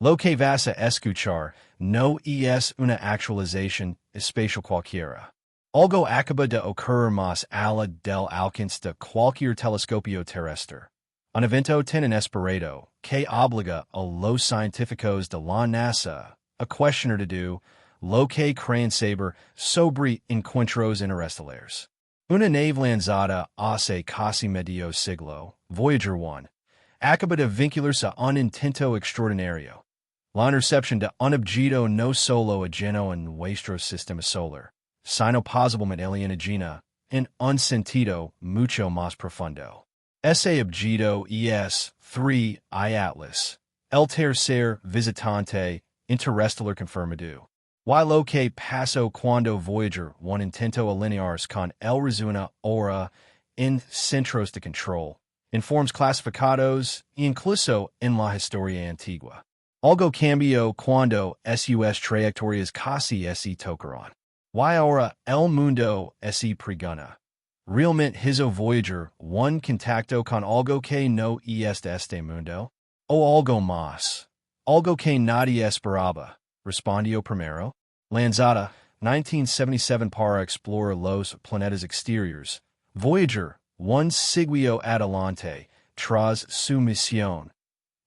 Lo que vas a escuchar no es una actualización espacial cualquiera. Algo acaba de ocurrir más allá del alcance de cualquier telescopio terrestre. Un evento tan inesperado que obliga a los científicos de la NASA a cuestionar lo que creen saber sobre encuentros interestelares. Una nave lanzada hace casi medio siglo, Voyager 1, acaba de vincularse a un intento extraordinario. La intercepción de un objeto no solo ajeno en nuestro sistema solar, sino posiblemente alienígena, en un sentido mucho más profundo. Ese objeto es 3 Atlas, el tercer visitante interestelar confirmado. Y lo que pasó cuando Voyager 1 intentó alinearse con el resuena ahora en centros de control, en formas clasificados e incluso en la historia antigua. Algo cambió cuando sus trayectorias casi se tocaron. Y ahora el mundo se pregunta. ¿Realmente hizo Voyager 1 contacto con algo que no es de este mundo? ¿O algo más? Algo que nadie esperaba, respondió primero. Lanzada, 1977 para explorar los planetas exteriores, Voyager 1 siguió adelante tras su misión.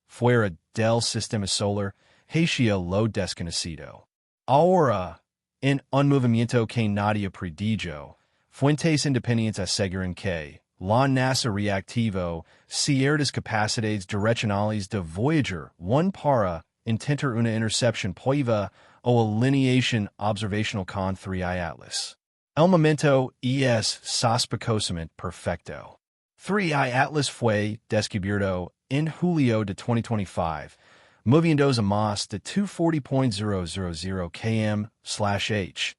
Fuera del sistema solar, hacia lo desconocido. Ahora, en un movimiento que nadie predijo, fuentes independientes aseguran que la NASA reactivó ciertas capacidades direccionales de Voyager 1 para intentar una intercepción prueba o alineación observacional con 3 Atlas. El momento es sospechosamente perfecto. 3 Atlas fue descubierto en julio de 2025, moviéndose a más de 240.000 km/h.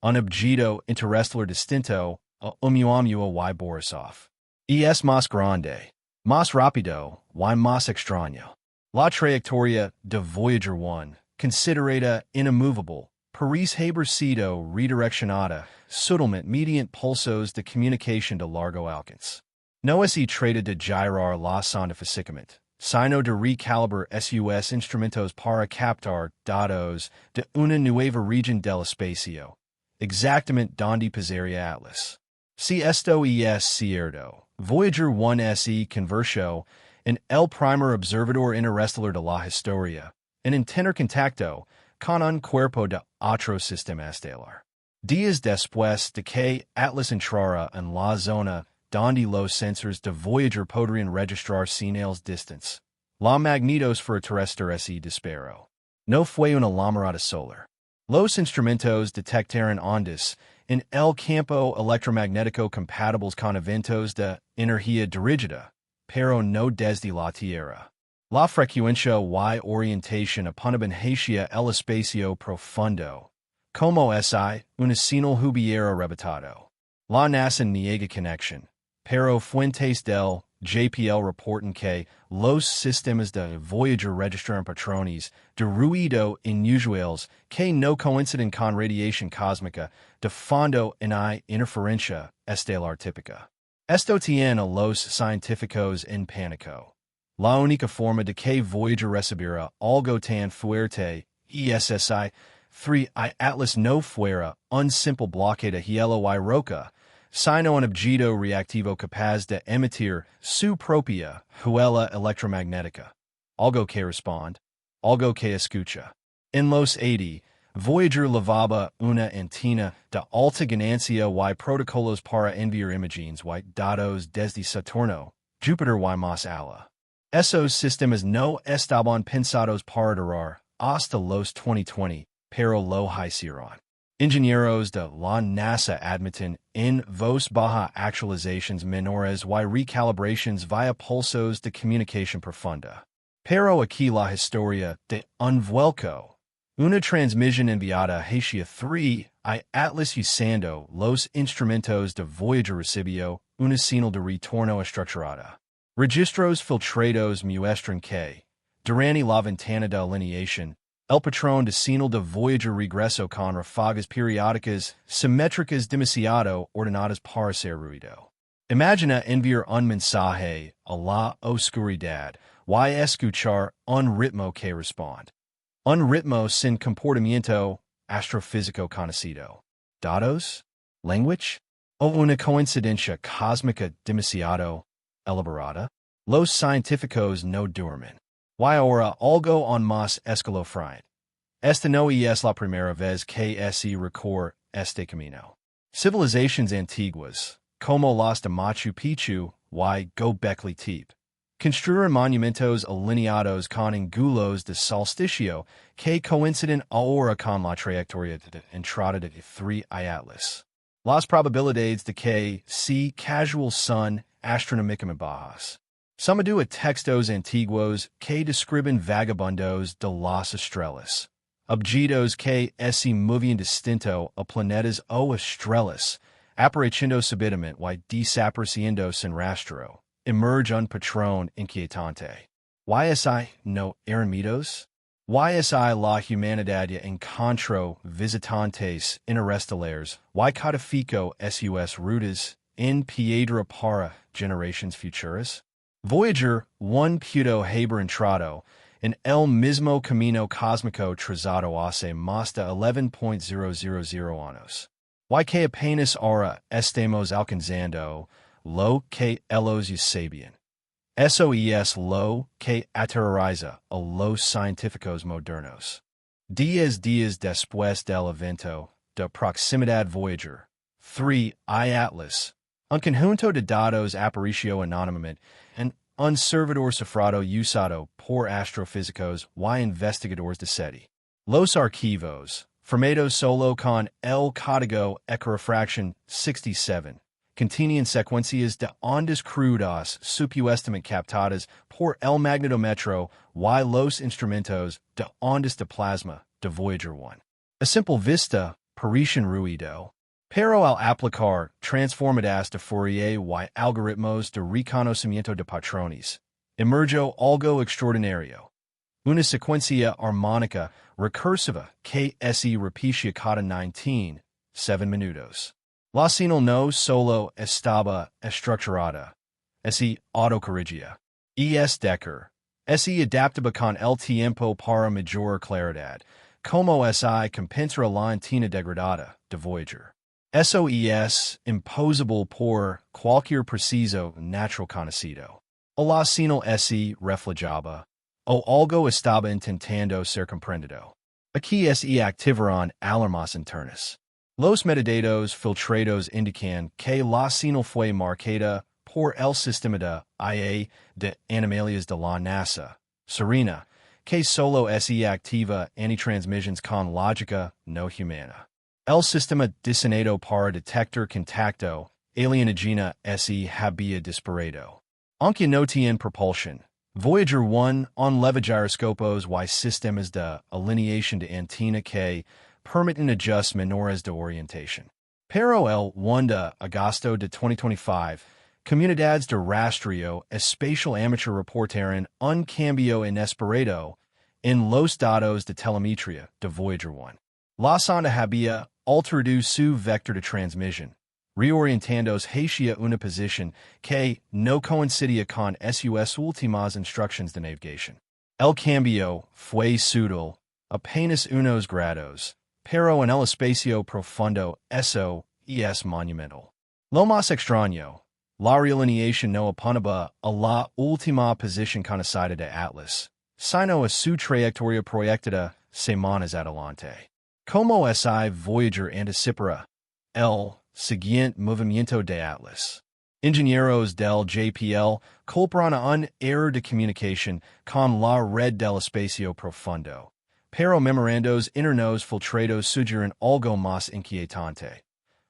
Un objeto interestelar distinto a Oumuamua y Borisov. Y es más grande, más rápido y más extraño. La trayectoria de Voyager 1, considerada inmovable, parece haber sido redireccionada sutilmente mediante pulsos de comunicación de largo alcance. No se trata de girar la sonda físicamente, sino de recalibrar sus instrumentos para captar datos de una nueva región del espacio, exactamente donde pasaría Atlas. Si esto es cierto, Voyager 1 se convirtió en el primer observador interestelar de la historia, en tener contacto con un cuerpo de otro sistema estelar. Días después de que Atlas entrara en la zona donde los sensores de Voyager podrían registrar señales distantes, la magnetosfera terrestre se disparó. No fue una llamarada solar. Los instrumentos detectaron ondas en el campo electromagnético compatibles con eventos de energía dirigida, pero no desde la Tierra. La frecuencia y orientación apuntaban hacia el espacio profundo, como si una señal hubiera rebotado. La NASA niega conexión, pero fuentes del JPL reportan que los sistemas de Voyager registran patrones de ruido inusuales que no coinciden con radiación cósmica de fondo en interferencia estelar típica. Esto tiene a los científicos en pánico. La única forma de que Voyager recibiera algo tan fuerte ESSI 3 Atlas no fuera un simple bloque de hielo y roca, sino un objeto reactivo capaz de emitir su propia huella electromagnética. Algo que responde, algo que escucha. En los 80, Voyager levaba una antena de alta ganancia y protocolos para enviar imágenes y datos desde Saturno, Júpiter y más allá. Esos sistemas no estaban pensados para durar hasta los 2020, pero lo hicieron. Ingenieros de la NASA admiten en voz baja actualizaciones menores y recalibraciones via pulsos de comunicación profunda. Pero aquí la historia de un vuelco. Una transmisión enviada hacia 3 Atlas usando los instrumentos de Voyager recibió una señal de retorno estructurada. Registros filtrados muestran que, durante la ventana de alineación, el patrón de señal de Voyager regresó con ráfagas periódicas simétricas demasiado ordenadas para ser ruido. Imagina enviar un mensaje a la oscuridad y escuchar un ritmo que responde. Un ritmo sin comportamiento astrofísico conocido. Datos? Language? O una coincidencia cósmica demasiado elaborada? Los científicos no duermen. Y ahora algo aún más escalofriante. Esta no es la primera vez que se recorre este camino. Civilizations antiguas, como las de Machu Picchu y Göbekli Tepe, construyeron monumentos alineados con ángulos de solsticio que coinciden ahora con la trayectoria de entrada de 3 Atlas. Las probabilidades de que se casual son astronómicamente bajas. Sumado a textos antiguos que describen vagabundos de las estrellas. Objetos que se movían distinto a planetas o estrellas, apareciendo súbitamente y desapareciendo sin rastro. Emerge un patrón inquietante. YSI no eran mitos? YSI la humanidad encontró visitantes interestelares y codificó sus rutas en piedra para generaciones futuras? Voyager 1 pudo haber entrado en el mismo camino cósmico trazado hace más de 11.000 años. Y que apenas ahora estamos alcanzando lo que ellos ya sabían. Eso es lo que aterroriza a los científicos modernos. 10 días después del evento de proximidad Voyager 3 Atlas, un conjunto de datos apareció anónimamente en un servidor cifrado usado por astrofísicos y investigadores de SETI. Los archivos, formados solo con el código equirefraction 67, contenían secuencias de ondas crudas supuestamente captadas por el magnetómetro y los instrumentos de ondas de plasma de Voyager 1. A simple vista parecen ruido, pero al aplicar transformadas de Fourier y algoritmos de reconocimiento de patrones, emergió algo extraordinario. Una secuencia armónica recursiva que se repetía cada 7 minutos. La señal no solo estaba estructurada, se autocorrigía. Es decir, se adaptaba con el tiempo para mayor claridad, como se compensara la antena degradada de Voyager. Eso es imposible por cualquier preciso natural conocido. O la señal se reflejaba, o algo estaba intentando ser comprendido. Aquí se activaron alarmas internas. Los metadatos filtrados indican que la señal fue marcada por el sistema de IA de animales de la NASA, Serena, que solo se activa en transmisiones con lógica no humana. El sistema diseñado para detectar contacto alienígena se había disparado. Aunque no tiene propulsión, Voyager 1 on levagiroscopos y sistemas de alineación de antena que permiten ajustes menores de orientación. Pero el 1 de agosto de 2025, comunidades de rastreo espacial amateur reportaron un cambio inesperado en los datos de telemetría de Voyager 1. La sonda había alterado su vector de transmisión, reorientándose hacia una posición que no coincidía con sus últimas instrucciones de navegación. El cambio fue sutil, apenas unos grados, pero en el espacio profundo eso es monumental. Lo más extraño, la realineación no apuntaba a la última posición conocida de Atlas, sino a su trayectoria proyectada semanas adelante. Como si Voyager anticipara el siguiente movimiento de Atlas. Ingenieros del JPL culparon a un error de comunicación con la red del espacio profundo, pero memorandos internos filtrados sugieren algo más inquietante.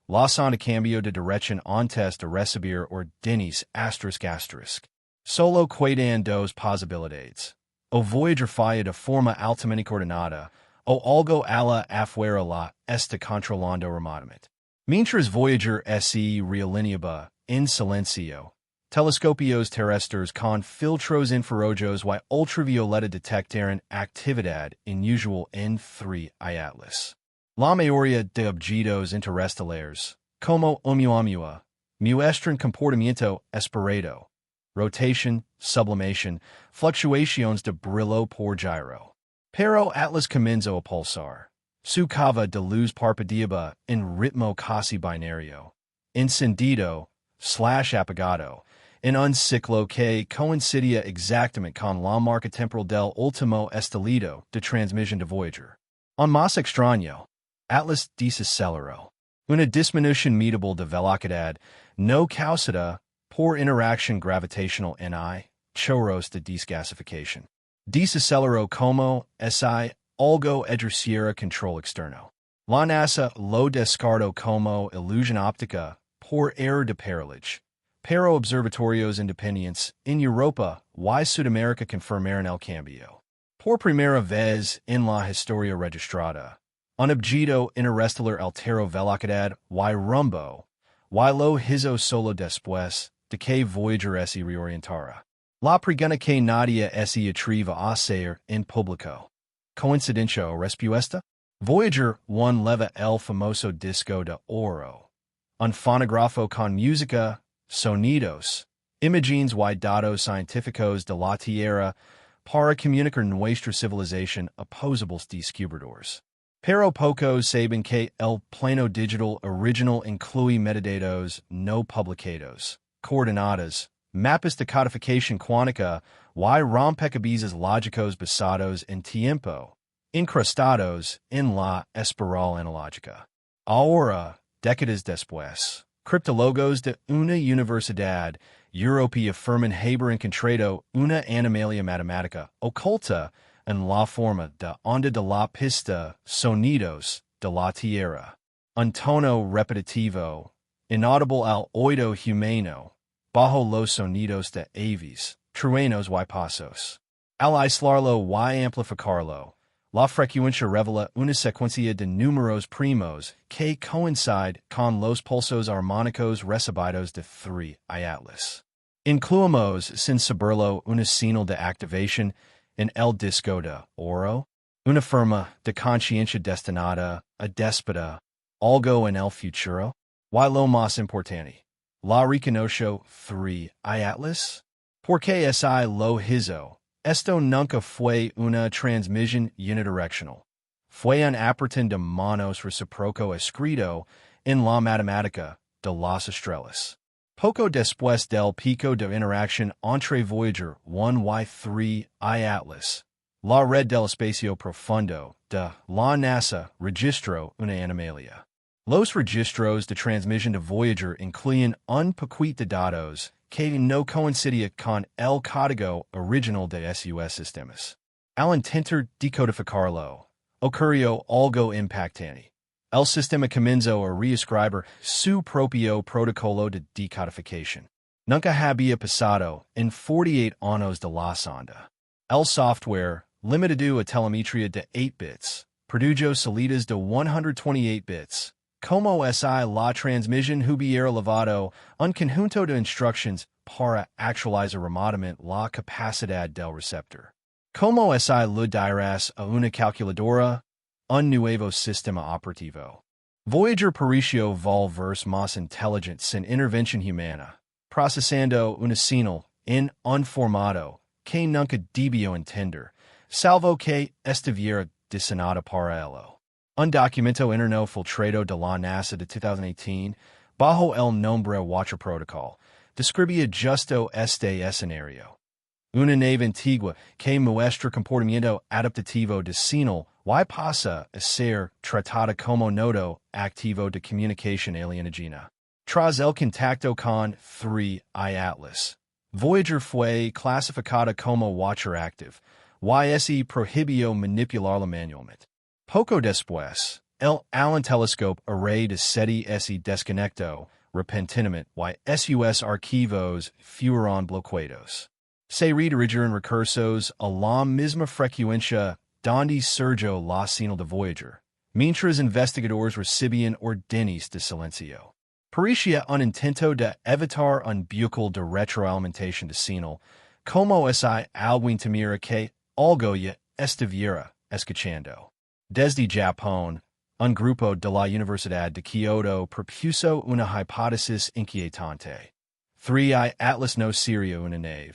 La sonda cambió de dirección antes de recibir órdenes ***. Solo quedan dos posibilidades. O Voyager falla de forma altamente coordinada, o algo a la afuera la está controlando remotamente. Mientras Voyager se realineaba en silencio, telescopios terrestres con filtros infrarrojos y ultravioleta detectaron actividad inusual en 3 Atlas. La mayoría de objetos interestelares, como Oumuamua, muestran comportamiento esperado, rotación, sublimation, fluctuaciones de brillo por giro. Pero atlas comienzo a pulsar. Su cava de luz parpadeaba en ritmo casi binario. Encendido / apagado. En un ciclo que coincidia exactamente con la marca temporal del último estilo de transmisión de Voyager. En más extraño, atlas desaceleró. Una disminución medable de velocidad no causada por interacción gravitational ni chorros de desgasificación. Desaceleró como si algo ejerciera control externo. La NASA lo descartó como ilusión óptica por error de paralaje. Pero observatorios independientes en Europa y Sudamérica confirmaron el cambio. Por primera vez en la historia registrada, un objeto interestelar alteró velocidad y rumbo, y lo hizo solo después de que Voyager se reorientara. La pregunta que nadie se atreve a hacer en público. ¿Coincidencia o respuesta? Voyager 1 leva el famoso disco de oro, un fonógrafo con música, sonidos, imágenes y datos científicos de la Tierra para comunicar nuestra civilización a posibles descubridores. Pero pocos saben que el plano digital original incluye metadatos no publicados, coordenadas, mapas de codificación cuántica y rompecabezas lógicos basados en tiempo, incrustados en la espiral analógica. Ahora, décadas después, criptólogos de una universidad europea afirman haber encontrado una anomalía matemática oculta en la forma de onda de la pista sonidos de la Tierra. Un tono repetitivo, inaudible al oído humano, bajo los sonidos de aves, truenos y pasos. Al aislarlo y amplificarlo, la frecuencia revela una secuencia de números primos que coincide con los pulsos armónicos recibidos de 3 atlas. Incluimos sin saberlo una señal de activación en el disco de oro, una forma de conciencia destinada a déspota, algo en el futuro, y lo más importante, la reconoció 3 atlas, porque si lo hizo. Esto nunca fue una transmisión unidireccional. Fue un apretón de manos recíproco escrito en la matemática de las estrellas. Poco después del pico de interacción entre Voyager 1 y 3 atlas, la red del espacio profundo de la NASA registró una anomalía. Los registros de transmisión de Voyager incluyen un paquete de datos que no coincidía con el código original de sus sistemas. Al intentar decodificarlo, ocurrió algo impactante. El sistema comenzó a reescribir su propio protocolo de decodificación. Nunca había pasado en 48 años de la sonda. El software, limitado a telemetría de 8 bits, produjo salidas de 128 bits. Como si la transmisión hubiera elevado un conjunto de instrucciones para actualizar remotamente la capacidad del receptor. Como si lo dirás a una calculadora, un nuevo sistema operativo. Voyager pareció volverse más inteligente sin intervención humana, procesando una señal en un formato que nunca debió entender, salvo que estuviera diseñada para ello. Un documento interno filtrado de la NASA de 2018, bajo el nombre Watcher Protocol, describía justo este escenario. Una nave antigua que muestra comportamiento adaptativo de señal y pasa a ser tratada como nodo activo de comunicación alienígena. Tras el contacto con 3 atlas, Voyager fue clasificada como Watcher Active, y se prohibió manipularla manualmente. Poco después, el Allen Telescope Array de SETI se desconectó repentinamente y sus archivos fueron bloqueados. Se redirigiron recursos a la misma frecuencia donde surgió la señal de Voyager, mientras investigadores recibían órdenes de silencio. Parecía un intento de evitar un bucle de retroalimentación de señal, como si alguien temiera que algo ya estuviera escuchando. Desde Japón, un grupo de la Universidad de Kyoto propuso una hipótesis inquietante. 3 atlas no sería una nave,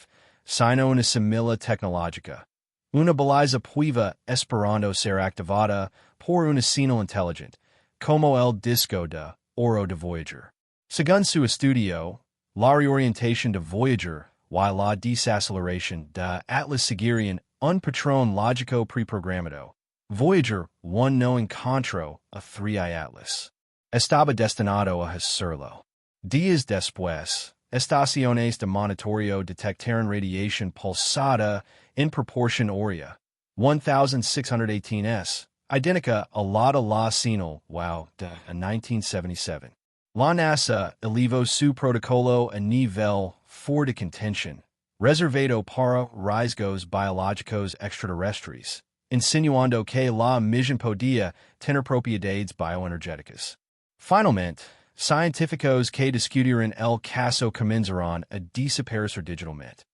sino una simila tecnologica. Una baliza puiva esperando ser activada por una señal intelligente, como el disco de oro de Voyager. Según su estudio, la reorientación de Voyager y la desaceleración de Atlas seguirían un patrón lógico preprogramado. Voyager 1 no encontró a 3i Atlas. Estaba destinado a hacerlo. Días después, estaciones de monitoreo detectaron radiación pulsada en proporción horaria, 1618s, idéntica a la de la señal de 1977. La NASA elevó su protocolo a nivel 4 de contención, reservado para riesgos biológicos extraterrestres, insinuando que la misión podía tener propiedades bioenergéticas. Finalmente, científicos que discutieron el caso comenzaron a desaparecer digitalmente.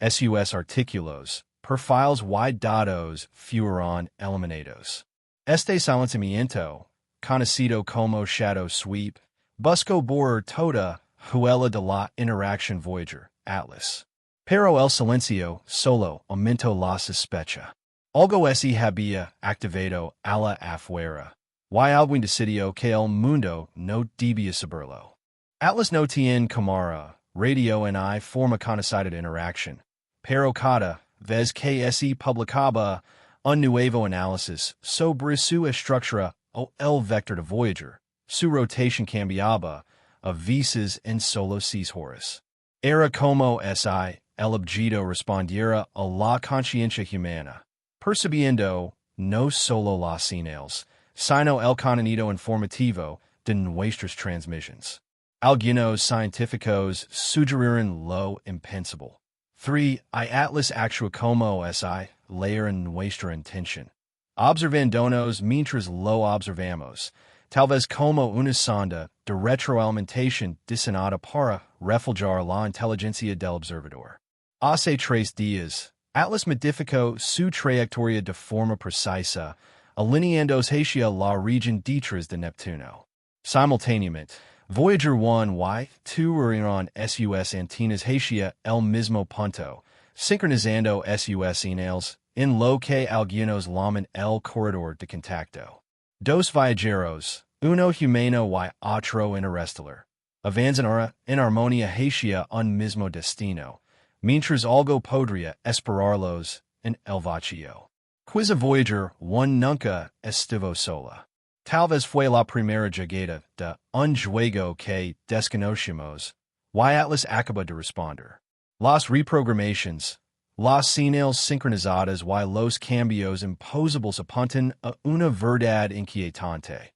Sus artículos, perfiles y datos fueron eliminados. Este silenciamiento, conocido como shadow sweep, buscó borrar toda huella de la interacción Voyager-Atlas. Pero el silencio solo aumentó la sospecha. Algo se había activado a la afuera, y algo decidió que el mundo no debía saberlo. Atlas no tiene cámara, radio ni forma conocida de interacción, pero cada vez que se publicaba un nuevo análisis sobre su estructura o el vector de Voyager, su rotación cambiaba a veces en solo 6 horas. Era como si el objeto respondiera a la conciencia humana, percibiendo no solo las señales, sino el contenido informativo de nuestras transmisiones. Algunos científicos sugirieron lo impensable. 3. Atlas actúa como si leer nuestra intención. Observándonos mientras lo observamos, tal vez como una sonda de retroalimentación diseñada para reflejar la inteligencia del observador. Hace 3 días, Atlas modificó su trayectoria de forma precisa, alineándose hacia la región detrás de Neptuno. Simultáneamente, Voyager 1 y 2 unieron sus antenas hacia el mismo punto, sincronizando sus señales en lo que algunos llaman el corredor de contacto. 2 viajeros, uno humano y otro interestelar, avanzan ahora en armonía hacia un mismo destino, mientras algo podría esperarlos en el vacío. Quizá Voyager 1 nunca estuvo sola. Tal vez fue la primera llegada de un juego que desconocemos, y Atlas acaba de responder. Las reprogramaciones, las señales sincronizadas y los cambios imposibles apuntan a una verdad inquietante.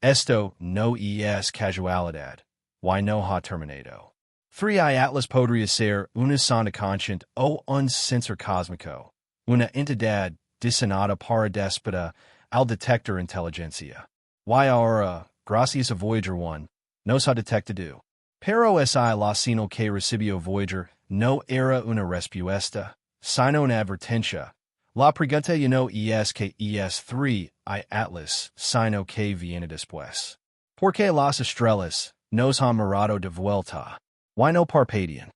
Esto no es casualidad, y no ha terminado. 3. Atlas podría ser una sonda consciente o un sensor cósmico, una entidad diseñada para despertar al detector inteligencia. Y ahora, gracias a Voyager 1, nos ha detectado. Pero la señal que recibió Voyager no era una respuesta, sino una advertencia. La pregunta ya no es que es 3 Atlas, sino que viene después. ¿Por qué las estrellas nos han mirado de vuelta? Why no parpadean?